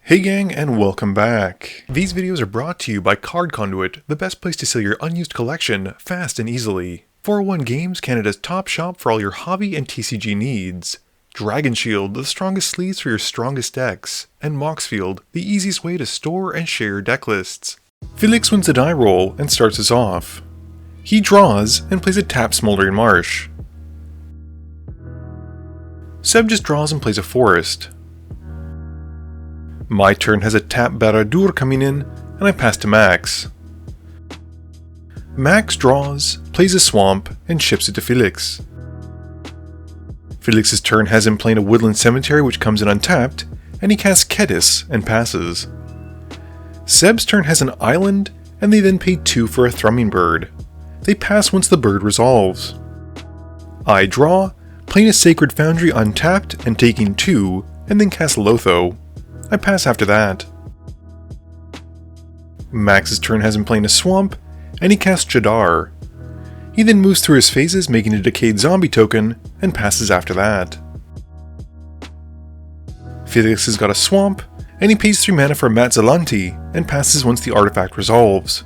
Hey gang, and welcome back. These videos are brought to you by Card Conduit, the best place to sell your unused collection fast and easily. 401 Games, Canada's top shop for all your hobby and TCG needs. Dragon Shield, the strongest sleeves for your strongest decks. And Moxfield, the easiest way to store and share your deck lists. Felix wins the die roll and starts us off. He draws and plays a tap Smoldering Marsh. Seb just draws and plays a forest. My turn has a tap Baradur coming in, and I pass to Max. Max draws, plays a swamp, and ships it to Felix. Felix's turn has him playing a Woodland Cemetery which comes in untapped, and he casts Kedis and passes. Seb's turn has an island, and they then pay 2 for a Thrumming Bird. They pass once the bird resolves. I draw, playing a Sacred Foundry untapped and taking 2, and then cast Lotho. I pass after that. Max's turn has him playing a swamp, and he casts Jadar. He then moves through his phases, making a Decayed Zombie token, and passes after that. Felix has got a swamp, and he pays 3 mana for Matzalanti, and passes once the artifact resolves.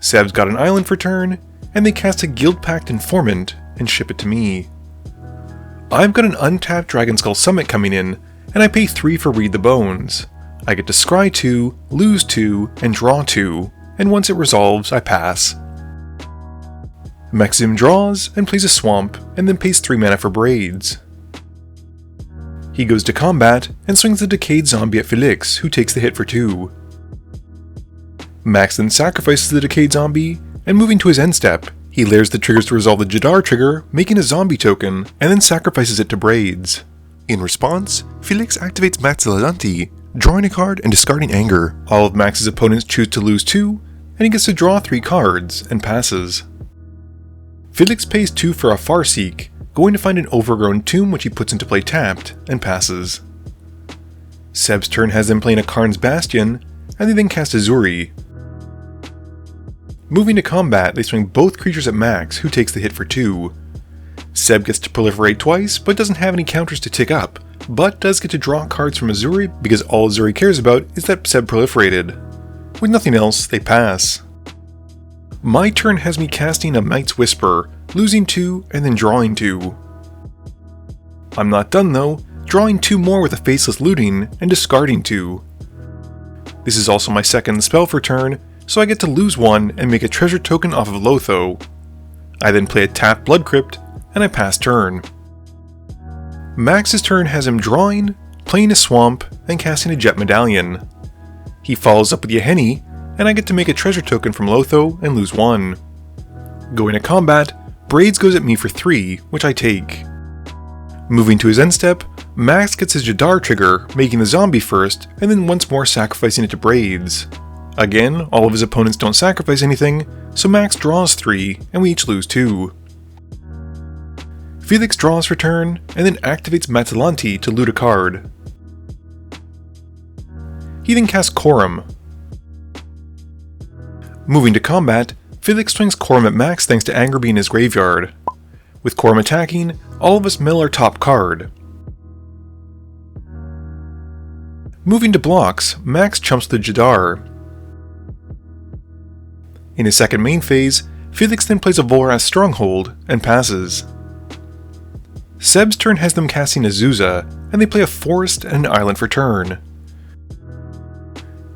Seb's got an island for turn, and they cast a Guildpact Informant, and ship it to me. I've got an untapped Dragonskull Summit coming in, and I pay 3 for Read the Bones. I get to scry 2, lose 2, and draw 2, and once it resolves, I pass. Maxim draws and plays a swamp, and then pays 3 mana for Braids. He goes to combat and swings the Decayed Zombie at Felix, who takes the hit for 2. Max then sacrifices the Decayed Zombie, and moving to his end step, he layers the triggers to resolve the Jadar trigger, making a zombie token, and then sacrifices it to Braids. In response, Felix activates Matzalanti, drawing a card and discarding Anger. All of Max's opponents choose to lose 2, and he gets to draw 3 cards, and passes. Felix pays 2 for a Farseek, going to find an overgrown tomb which he puts into play tapped, and passes. Seb's turn has them playing a Karn's Bastion, and they then cast Ezuri. Moving to combat, they swing both creatures at Max, who takes the hit for 2. Seb gets to proliferate twice, but doesn't have any counters to tick up, but does get to draw cards from Ezuri because all Ezuri cares about is that Seb proliferated. With nothing else, they pass. My turn has me casting a Night's Whisper, losing 2 and then drawing 2. I'm not done though, drawing 2 more with a Faceless Looting and discarding 2. This is also my second spell for turn, so I get to lose 1 and make a treasure token off of Lotho. I then play a tapped Blood Crypt, and I pass turn. Max's turn has him drawing, playing a swamp, and casting a Jet Medallion. He follows up with Yahenni, and I get to make a treasure token from Lotho and lose 1. Going to combat, Braids goes at me for 3, which I take. Moving to his end step, Max gets his Jadar trigger, making the zombie first, and then once more sacrificing it to Braids. Again, all of his opponents don't sacrifice anything, so Max draws 3, and we each lose 2. Felix draws for turn, and then activates Matzalanti to loot a card. He then casts Coram. Moving to combat, Felix swings Coram at Max thanks to Anger being in his graveyard. With Coram attacking, all of us mill our top card. Moving to blocks, Max chumps the Jadar. In his second main phase, Felix then plays a Volrath Stronghold and passes. Seb's turn has them casting Azusa, and they play a forest and an island for turn.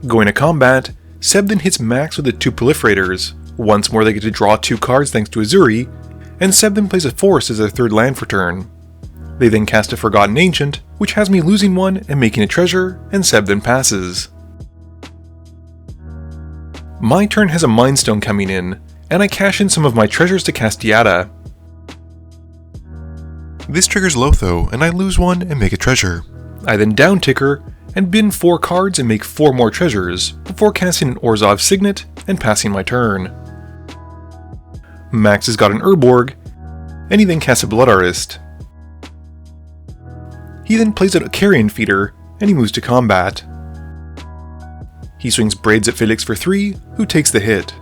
Going to combat, Seb then hits Max with the 2 proliferators. Once more they get to draw 2 cards thanks to Ezuri, and Seb then plays a forest as their 3rd land for turn. They then cast a Forgotten Ancient, which has me losing 1 and making a treasure, and Seb then passes. My turn has a Mind Stone coming in, and I cash in some of my treasures to cast Dihada. This triggers Lotho, and I lose 1 and make a treasure. I then down ticker, and bin 4 cards and make 4 more treasures, before casting an Orzhov Signet and passing my turn. Max has got an Urborg, and he then casts a Blood Artist. He then plays out a Carrion Feeder, and he moves to combat. He swings Braids at Felix for 3, who takes the hit.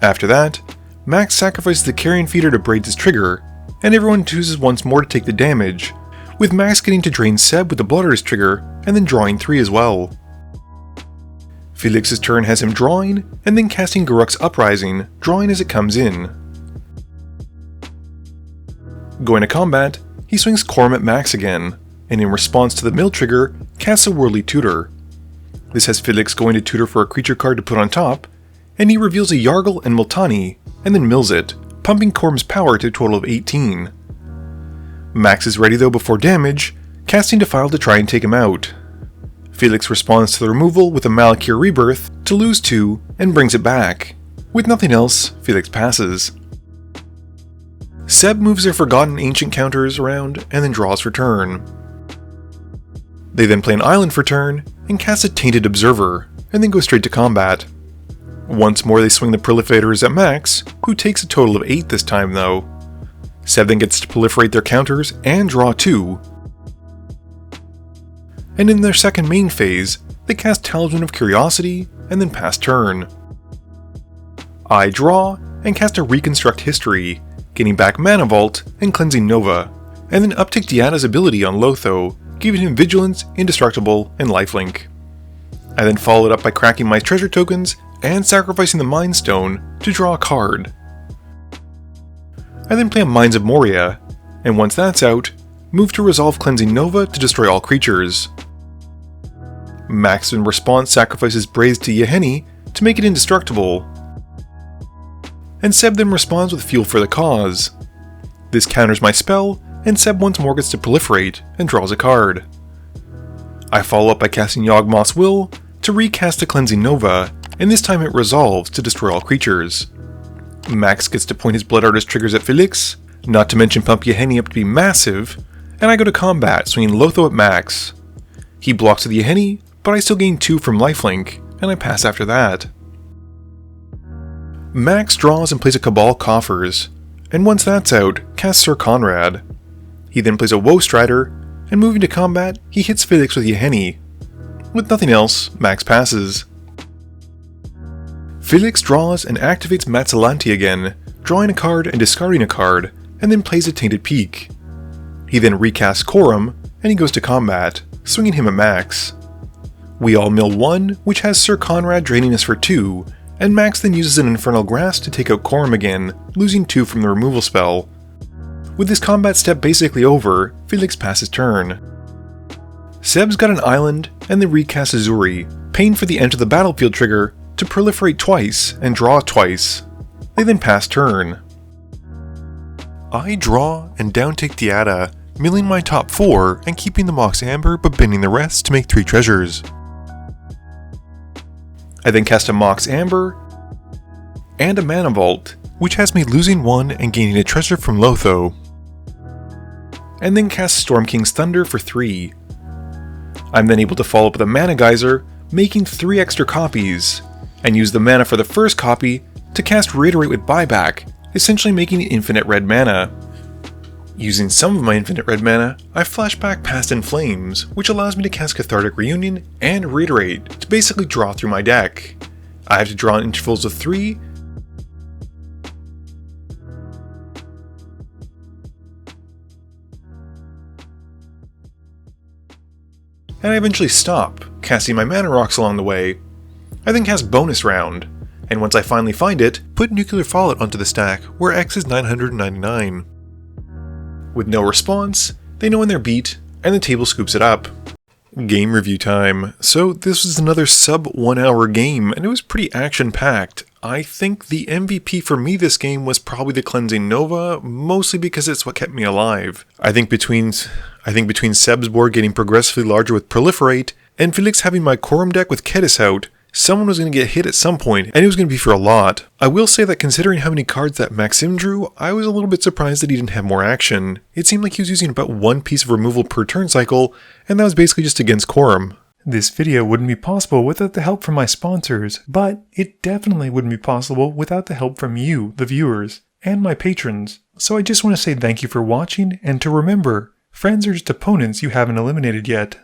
After that, Max sacrifices the Carrion Feeder to Braids' trigger, and everyone chooses once more to take the damage, with Max getting to drain Seb with the Blood Artist trigger and then drawing 3 as well. Felix's turn has him drawing, and then casting Garruk's Uprising, drawing as it comes in. Going to combat, he swings Coram at Max again, and in response to the mill trigger, casts a Worldly Tutor. This has Felix going to tutor for a creature card to put on top, and he reveals a Yargle and Multani, and then mills it, pumping Coram's power to a total of 18. Max is ready though before damage, casting Defile to try and take him out. Felix responds to the removal with a Malakir Rebirth to lose 2 and brings it back. With nothing else, Felix passes. Seb moves their Forgotten Ancient counters around and then draws for turn. They then play an island for turn and cast a Tainted Observer, and then go straight to combat. Once more they swing the Proliferators at Max, who takes a total of 8 this time though. Seb then gets to proliferate their counters and draw 2. And in their second main phase, they cast Talisman of Curiosity and then pass turn. I draw and cast a Reconstruct History, getting back Mana Vault and Cleansing Nova, and then uptick Dihada's ability on Lotho, giving him Vigilance, Indestructible, and Lifelink. I then follow it up by cracking my treasure tokens and sacrificing the Mind Stone to draw a card. I then play a Mines of Moria, and once that's out, move to resolve Cleansing Nova to destroy all creatures. Max in response sacrifices Braids to Yahenni to make it indestructible, and Seb then responds with Fuel for the Cause. This counters my spell, and Seb once more gets to proliferate and draws a card. I follow up by casting Yawgmoth's Will to recast the Cleansing Nova, and this time it resolves to destroy all creatures. Max gets to point his Blood Artist triggers at Felix, not to mention pump Yahenni up to be massive, and I go to combat, swinging Lotho at Max. He blocks with Yahenni, but I still gain 2 from Lifelink, and I pass after that. Max draws and plays a Cabal Coffers, and once that's out, casts Sir Conrad. He then plays a Woe Strider, and moving to combat, he hits Felix with Yahenni. With nothing else, Max passes. Felix draws and activates Matsalanti again, drawing a card and discarding a card, and then plays a Tainted Peak. He then recasts Coram, and he goes to combat, swinging him at Max. We all mill 1, which has Sir Conrad draining us for 2, and Max then uses an Infernal Grasp to take out Coram again, losing 2 from the removal spell. With this combat step basically over, Felix passes turn. Seb's got an island, and then recasts Ezuri, paying for the Enter the Battlefield trigger to proliferate twice and draw twice. They then pass turn. I draw and downtake Dihada, milling my top 4 and keeping the Mox Amber but bending the rest to make 3 treasures. I then cast a Mox Amber and a Mana Vault, which has me losing 1 and gaining a treasure from Lotho. And then cast Storm King's Thunder for 3. I'm then able to follow up with a Mana Geyser, making 3 extra copies, and use the mana for the first copy to cast Reiterate with Buyback, essentially making infinite red mana. Using some of my infinite red mana, I flash back Past in Flames, which allows me to cast Cathartic Reunion and Reiterate to basically draw through my deck. I have to draw in intervals of 3, and I eventually stop, casting my Mana Rocks along the way. I then cast Bonus Round, and once I finally find it, put Nuclear Fallout onto the stack, where X is 999. With no response, they know when they're beat, and the table scoops it up. Game review time. So this was another sub 1 hour game, and it was pretty action-packed. I think the MVP for me this game was probably the Cleansing Nova, mostly because it's what kept me alive. I think between Seb's board getting progressively larger with Proliferate, and Felix having my Coram deck with Kedis out, someone was going to get hit at some point, and it was going to be for a lot. I will say that considering how many cards that Maxim drew, I was a little bit surprised that he didn't have more action. It seemed like he was using about 1 piece of removal per turn cycle, and that was basically just against Coram. This video wouldn't be possible without the help from my sponsors, but it definitely wouldn't be possible without the help from you, the viewers, and my patrons. So I just want to say thank you for watching, and to remember, friends are just opponents you haven't eliminated yet.